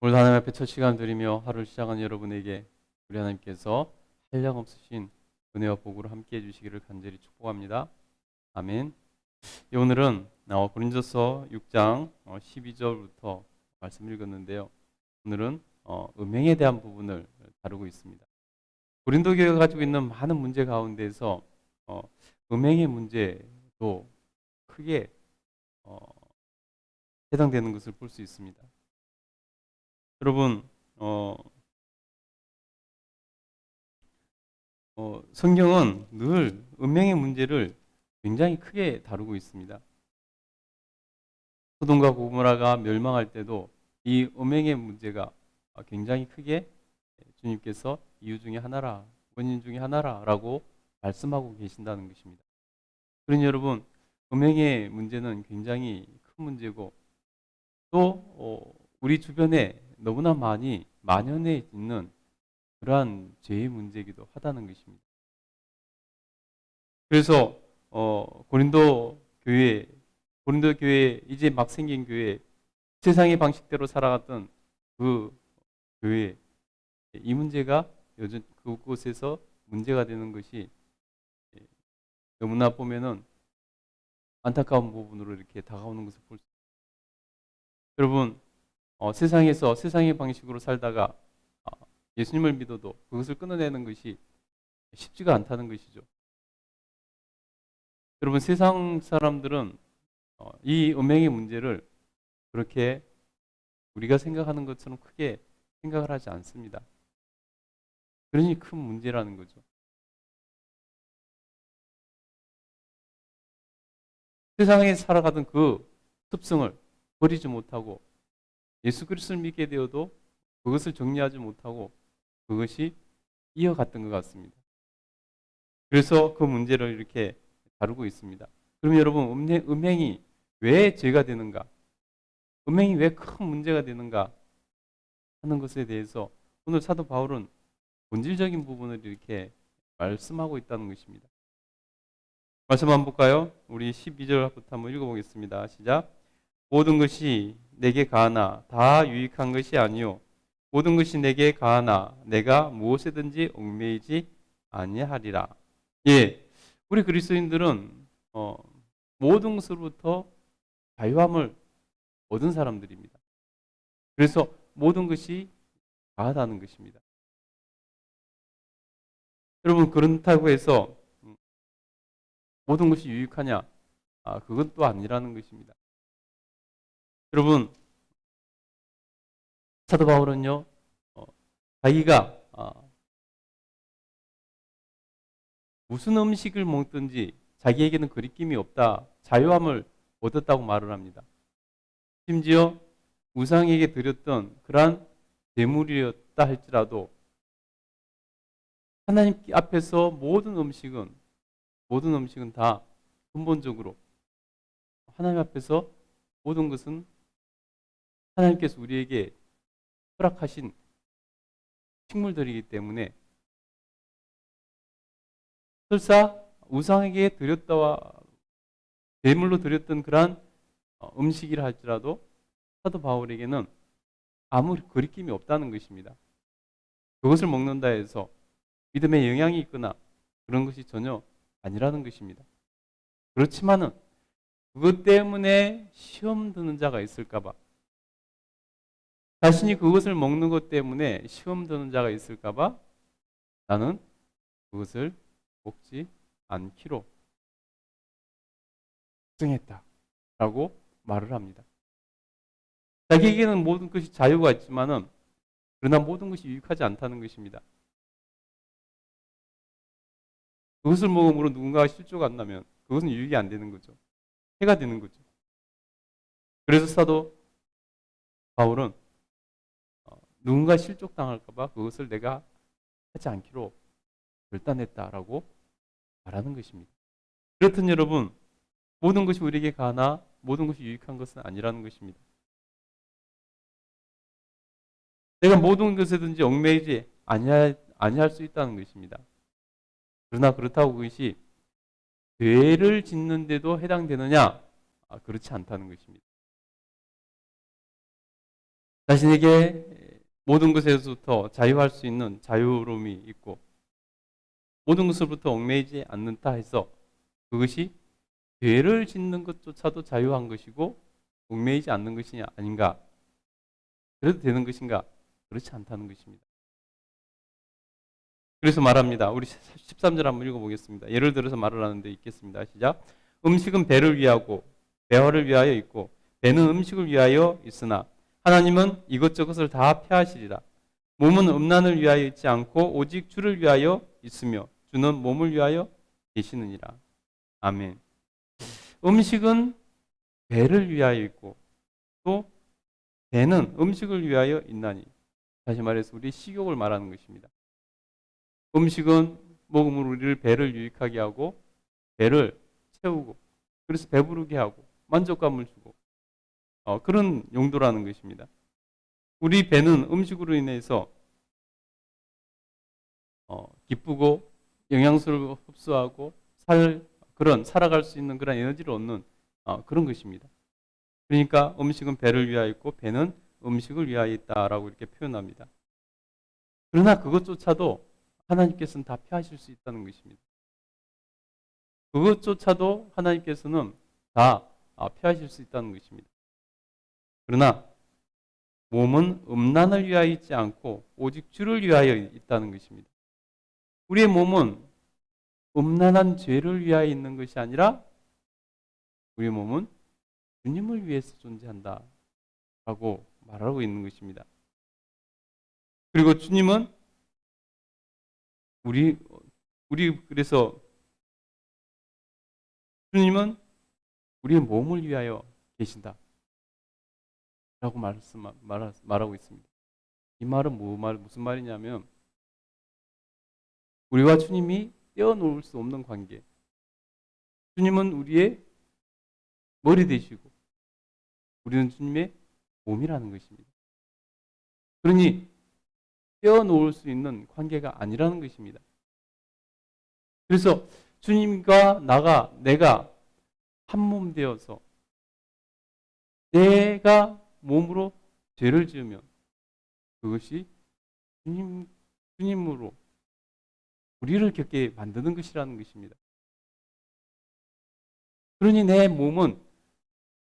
오늘 하나님 앞에 첫 시간 드리며 하루를 시작한 여러분에게 우리 하나님께서 한량없으신 은혜와 복으로 함께 해주시기를 간절히 축복합니다. 아멘. 오늘은 고린도서 6장 12절부터 말씀 읽었는데요. 오늘은 음행에 대한 부분을 다루고 있습니다. 고린도 교회가 가지고 있는 많은 문제 가운데서 음행의 문제도 크게 해당되는 것을 볼 수 있습니다. 여러분, 성경은 늘 음행의 문제를 굉장히 크게 다루고 있습니다. 소돔과 고모라가 멸망할 때도 이 음행의 문제가 굉장히 크게 주님께서 이유 중에 하나라, 원인 중에 하나라라고 말씀하고 계신다는 것입니다. 그러니 여러분, 음행의 문제는 굉장히 큰 문제고 또 우리 주변에 너무나 많이 만연해 있는 그러한 죄의 문제이기도 하다는 것입니다. 그래서 고린도 교회 이제 막 생긴 교회, 세상의 방식대로 살아갔던 그 교회, 이 문제가 요즘 그곳에서 문제가 되는 것이 너무나 보면은 안타까운 부분으로 이렇게 다가오는 것을 볼 수 있습니다. 여러분, 세상에서 세상의 방식으로 살다가 예수님을 믿어도 그것을 끊어내는 것이 쉽지가 않다는 것이죠. 여러분, 세상 사람들은 이 음행의 문제를 그렇게 우리가 생각하는 것처럼 크게 생각을 하지 않습니다. 그러니 큰 문제라는 거죠. 세상에 살아가던 그 습성을 버리지 못하고 예수 그리스도를 믿게 되어도 그것을 정리하지 못하고 그것이 이어갔던 것 같습니다. 그래서 그 문제를 이렇게 다루고 있습니다. 그럼 여러분, 음행이 왜 죄가 되는가? 음행이 왜 큰 문제가 되는가 하는 것에 대해서 오늘 사도 바울은 본질적인 부분을 이렇게 말씀하고 있다는 것입니다. 말씀 한번 볼까요? 우리 12절부터 한번 읽어보겠습니다. 시작. 모든 것이 내게 가하나 다 유익한 것이 아니요 모든 것이 내게 가하나 내가 무엇에든지 얽매이지 아니하리라. 예, 우리 그리스도인들은 모든 것으로부터 자유함을 얻은 사람들입니다. 그래서 모든 것이 가하다는 것입니다. 여러분, 그렇다고 해서 모든 것이 유익하냐? 그건 또 아니라는 것입니다. 여러분, 사도 바울은요, 자기가 무슨 음식을 먹든지 자기에게는 거리낌이 없다, 자유함을 얻었다고 말을 합니다. 심지어 우상에게 드렸던 그러한 제물이었다 할지라도 하나님 앞에서 모든 음식은 다 근본적으로 하나님 앞에서 모든 것은 하나님께서 우리에게 허락하신 식물들이기 때문에 설사 우상에게 드렸다와 제물로 드렸던 그러한 음식이라 할지라도 사도 바울에게는 아무 거리낌이 없다는 것입니다. 그것을 먹는다 해서 믿음에 영향이 있거나 그런 것이 전혀 아니라는 것입니다. 그렇지만은 그것 때문에 시험 드는 자가 있을까봐, 자신이 그것을 먹는 것 때문에 시험 드는 자가 있을까봐 나는 그것을 먹지 않기로 결정했다라고 말을 합니다. 자기에게는 모든 것이 자유가 있지만은 그러나 모든 것이 유익하지 않다는 것입니다. 그것을 먹음으로 누군가가 실조가 안 나면 그것은 유익이 안 되는 거죠. 해가 되는 거죠. 그래서 사도 바울은 누군가 실족당할까봐 그것을 내가 하지 않기로 결단했다라고 말하는 것입니다. 그렇든 여러분, 모든 것이 우리에게 가나 모든 것이 유익한 것은 아니라는 것입니다. 내가 모든 것에든지 얽매이지 아니할 수 있다는 것입니다. 그러나 그렇다고 그것이 죄를 짓는데도 모든 것에서부터 자유할 수 있는 자유로움이 있고 모든 것으로부터 얽매이지 않는다 해서 그것이 죄를 짓는 것조차도 자유한 것이고 얽매이지 않는 것이 아닌가? 그래도 되는 것인가? 그렇지 않다는 것입니다. 그래서 말합니다. 우리 13절 한번 읽어보겠습니다. 예를 들어서 말을 하는데 있겠습니다. 시작. 음식은 배를 위하고 배화를 위하여 있고 배는 음식을 위하여 있으나 하나님은 이것저것을 다 폐하시리라. 몸은 음란을 위하여 있지 않고 오직 주를 위하여 있으며 주는 몸을 위하여 계시느니라. 아멘. 음식은 배를 위하여 있고 또 배는 음식을 위하여 있나니. 다시 말해서 우리 식욕을 말하는 것입니다. 음식은 먹음으로 우리를 배를 유익하게 하고 배를 채우고 그래서 배부르게 하고 만족감을 주고 그런 용도라는 것입니다. 우리 배는 음식으로 인해서 기쁘고 영양소를 흡수하고 살아갈 수 있는 그런 에너지를 얻는 그런 것입니다. 그러니까 음식은 배를 위하여 있고 배는 음식을 위하여 있다라고 이렇게 표현합니다. 그러나 그것조차도 하나님께서는 다 폐하실 수 있다는 것입니다. 그것조차도 하나님께서는 다 폐하실 수 있다는 것입니다. 그러나 몸은 음란을 위하여 있지 않고 오직 주를 위하여 있다는 것입니다. 우리의 몸은 음란한 죄를 위하여 있는 것이 아니라 우리의 몸은 주님을 위해서 존재한다 라고 말하고 있는 것입니다. 그리고 주님은 그래서 주님은 우리의 몸을 위하여 계신다 라고 말하고 있습니다. 이 말은 무슨 말이냐면 우리와 주님이 떼어놓을 수 없는 관계. 주님은 우리의 머리 되시고 우리는 주님의 몸이라는 것입니다. 그러니 떼어놓을 수 있는 관계가 아니라는 것입니다. 그래서 주님과 내가 한 몸 되어서 내가 몸으로 죄를 지으면 그것이 주님으로 우리를 겪게 만드는 것이라는 것입니다. 그러니 내 몸은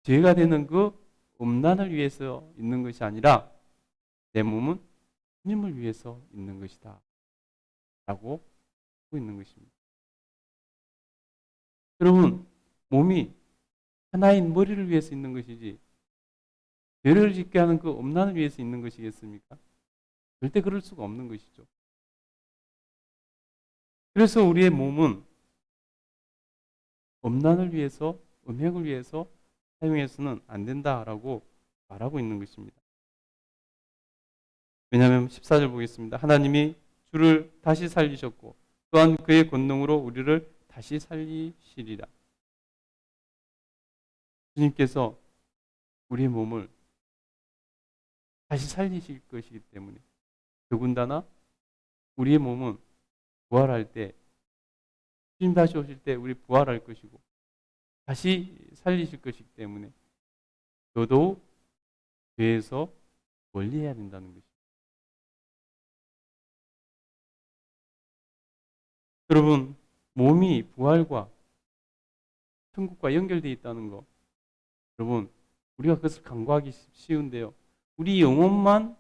죄가 되는 그 음란을 위해서 있는 것이 아니라 내 몸은 주님을 위해서 있는 것이다 라고 하고 있는 것입니다. 여러분, 몸이 하나인 머리를 위해서 있는 것이지 죄를 짓게 하는 그 음란을 위해서 있는 것이겠습니까? 절대 그럴 수가 없는 것이죠. 그래서 우리의 몸은 음란을 위해서, 음행을 위해서 사용해서는 안 된다라고 말하고 있는 것입니다. 왜냐하면 14절 보겠습니다. 하나님이 주를 다시 살리셨고 또한 그의 권능으로 우리를 다시 살리시리라. 주님께서 우리의 몸을 다시 살리실 것이기 때문에 더군다나 우리의 몸은 부활할 때 주님 다시 오실 때 우리 부활할 것이고 다시 살리실 것이기 때문에 더더욱 죄에서 멀리해야 된다는 것입니다. 여러분, 몸이 부활과 천국과 연결되어 있다는 것, 여러분, 우리가 그것을 간과하기 쉬운데요. 우리 영혼만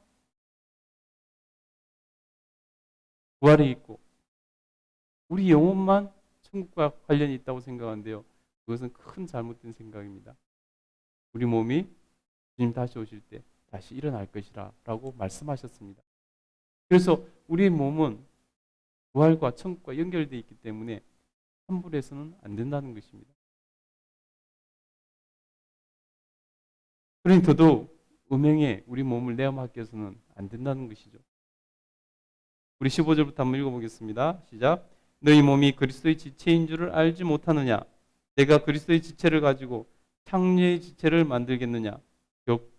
부활해 있고 우리 영혼만 천국과 관련이 있다고 생각하는데요. 그것은 큰 잘못된 생각입니다. 우리 몸이 주님 다시 오실 때 다시 일어날 것이라 라고 말씀하셨습니다. 그래서 우리 몸은 부활과 천국과 연결되어 있기 때문에 함부로해서는 안 된다는 것입니다. 그러니 더더욱 음행에 우리 몸을 내어맡겨서는 안 된다는 것이죠. 우리 15절부터 한번 읽어보겠습니다. 시작. 너희 몸이 그리스도의 지체인 줄을 알지 못하느냐? 내가 그리스도의 지체를 가지고 창녀의 지체를 만들겠느냐?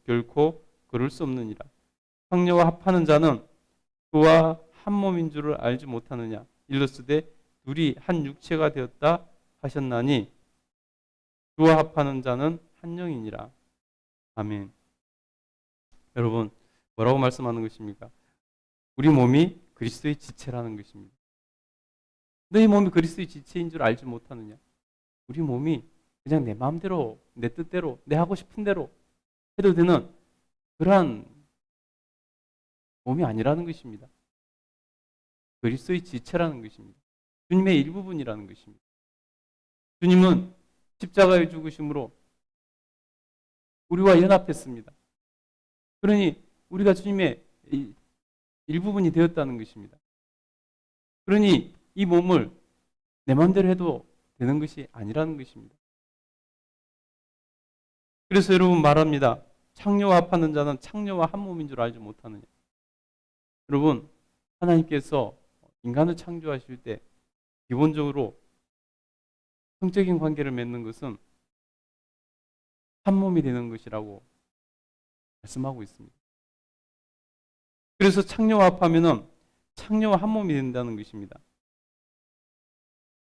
결코 그럴 수 없느니라. 창녀와 합하는 자는 그와 한 몸인 줄을 알지 못하느냐? 일러스되 둘이 한 육체가 되었다 하셨나니 그와 합하는 자는 한 영이니라. 아멘. 여러분, 뭐라고 말씀하는 것입니까? 우리 몸이 그리스도의 지체라는 것입니다. 너희 몸이 그리스도의 지체인 줄 알지 못하느냐? 우리 몸이 그냥 내 마음대로, 내 뜻대로, 내 하고 싶은 대로 해도 되는 그러한 몸이 아니라는 것입니다. 그리스도의 지체라는 것입니다. 주님의 일부분이라는 것입니다. 주님은 십자가의 죽으심으로 우리와 연합했습니다. 그러니 우리가 주님의 일부분이 되었다는 것입니다. 그러니 이 몸을 내 마음대로 해도 되는 것이 아니라는 것입니다. 그래서 여러분 말합니다. 창녀와 합하는 자는 창녀와 한 몸인 줄 알지 못하느냐. 여러분, 하나님께서 인간을 창조하실 때 기본적으로 성적인 관계를 맺는 것은 한 몸이 되는 것이라고 말씀하고 있습니다. 그래서 창녀와 합하면은 창녀와 한 몸이 된다는 것입니다.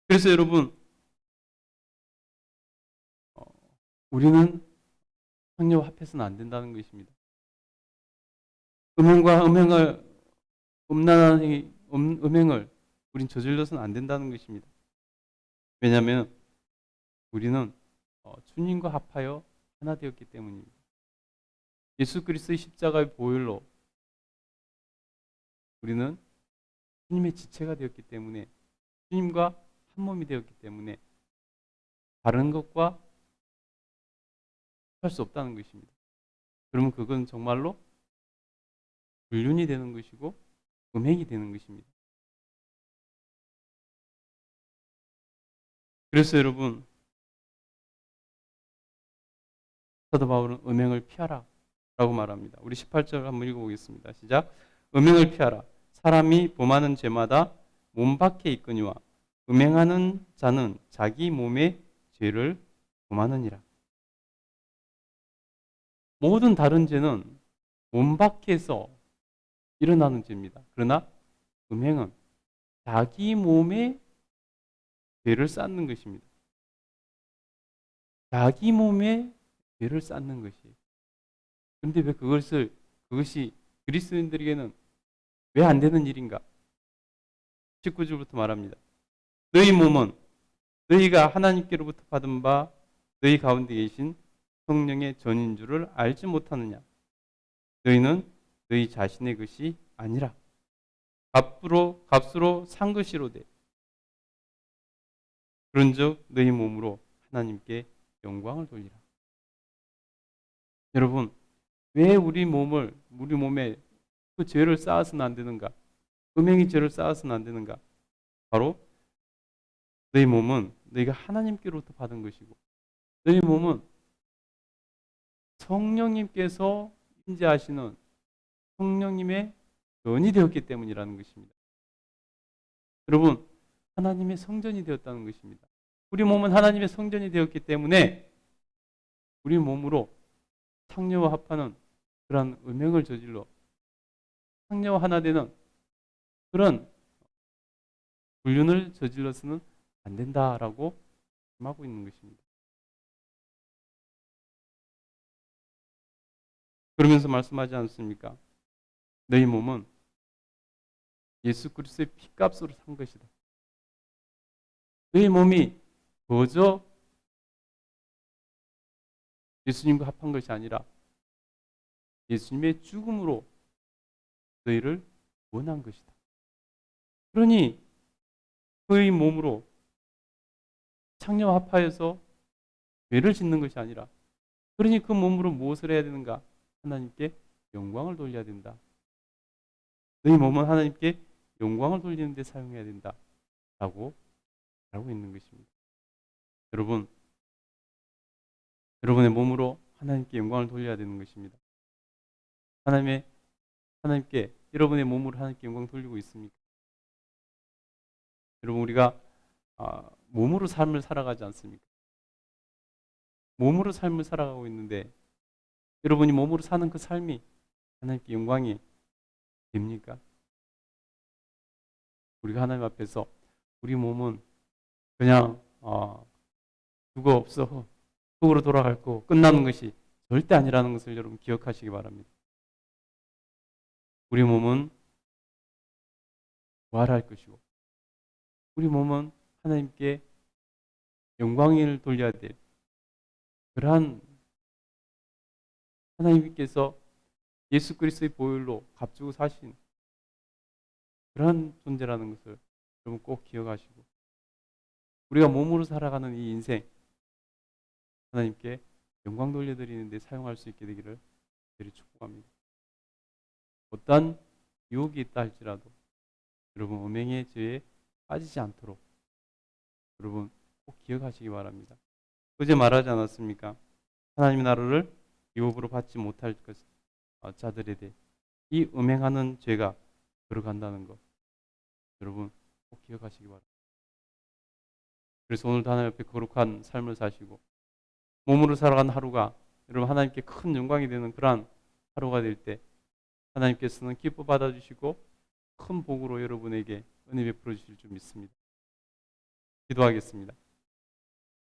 그래서 여러분, 우리는 창녀와 합해서는 안 된다는 것입니다. 음행과 음행을 우린 저질러서는 안 된다는 것입니다. 왜냐하면 우리는 주님과 합하여 하나 되었기 때문입니다. 예수 그리스도의 십자가의 보혈로 우리는 주님의 지체가 되었기 때문에 주님과 한 몸이 되었기 때문에 다른 것과 할 수 없다는 것입니다. 그러면 그건 정말로 불륜이 되는 것이고 음행이 되는 것입니다. 그래서 여러분, 사도 바울은 음행을 피하라 라고 말합니다. 우리 18절 한번 읽어보겠습니다. 시작. 음행을 피하라. 사람이 범하는 죄마다 몸 밖에 있거니와 음행하는 자는 자기 몸의 죄를 범하느니라. 모든 다른 죄는 몸 밖에서 일어나는 죄입니다. 그러나 음행은 자기 몸에 죄를 쌓는 것입니다. 자기 몸에 죄를 쌓는 것이. 그런데 왜 그것이 그리스도인들에게는 왜 안 되는 일인가? 19절부터 말합니다. 너희 몸은 너희가 하나님께로부터 받은 바 너희 가운데 계신 성령의 전인 줄을 알지 못하느냐? 너희는 너희 자신의 것이 아니라 값으로 산 것이로되 그런즉 너희 몸으로 하나님께 영광을 돌리라. 여러분, 왜 우리 몸에 그 죄를 쌓아서는 안 되는가? 음행의 죄를 쌓아서는 안 되는가? 바로 너희 몸은 너희가 하나님께로부터 받은 것이고 너희 몸은 성령님께서 인재하시는 성령님의 전이 되었기 때문이라는 것입니다. 여러분, 하나님의 성전이 되었다는 것입니다. 우리 몸은 하나님의 성전이 되었기 때문에 우리 몸으로 창녀와 합하는 그러한 음행을 저질러 창녀와 하나 되는 그런 불륜을 저질러서는 안 된다라고 말하고 있는 것입니다. 그러면서 말씀하지 않습니까? 너희 몸은 예수 그리스도의 피값으로 산 것이다. 너희 몸이 거저 예수님과 합한 것이 아니라 예수님의 죽음으로 너희를 원한 것이다. 그러니 그의 몸으로 창녀와 합하여서 죄를 짓는 것이 아니라 그러니 그 몸으로 무엇을 해야 되는가? 하나님께 영광을 돌려야 된다. 너희 몸은 하나님께 영광을 돌리는 데 사용해야 된다. 라고 알고 있는 것입니다. 여러분, 여러분의 몸으로 하나님께 영광을 돌려야 되는 것입니다. 하나님께 여러분의 몸으로 하나님께 영광 돌리고 있습니까? 여러분, 우리가 몸으로 삶을 살아가지 않습니까? 몸으로 삶을 살아가고 있는데 여러분이 몸으로 사는 그 삶이 하나님께 영광이 됩니까? 우리가 하나님 앞에서 우리 몸은 그냥 누구 없어 흙으로 돌아갈 거 끝나는 것이 절대 아니라는 것을 여러분 기억하시기 바랍니다. 우리 몸은 부활할 것이고 우리 몸은 하나님께 영광을 돌려야 될 그러한 하나님께서 예수 그리스도의 보혈로 값주고 사신 그러한 존재라는 것을 여러분 꼭 기억하시고 우리가 몸으로 살아가는 이 인생 하나님께 영광 돌려드리는 데 사용할 수 있게 되기를 축복합니다. 어떠한 유혹이 있다 할지라도 여러분 음행의 죄에 빠지지 않도록 여러분 꼭 기억하시기 바랍니다. 어제 말하지 않았습니까? 하나님의 나라를 유업으로 받지 못할 자들에 대해 이 음행하는 죄가 들어간다는 것 여러분 꼭 기억하시기 바랍니다. 그래서 오늘도 하나님 앞에 거룩한 삶을 사시고 몸으로 살아간 하루가 여러분 하나님께 큰 영광이 되는 그러한 하루가 될 때 하나님께서는 기뻐 받아주시고 큰 복으로 여러분에게 은혜 베풀어 주실 줄 믿습니다. 기도하겠습니다.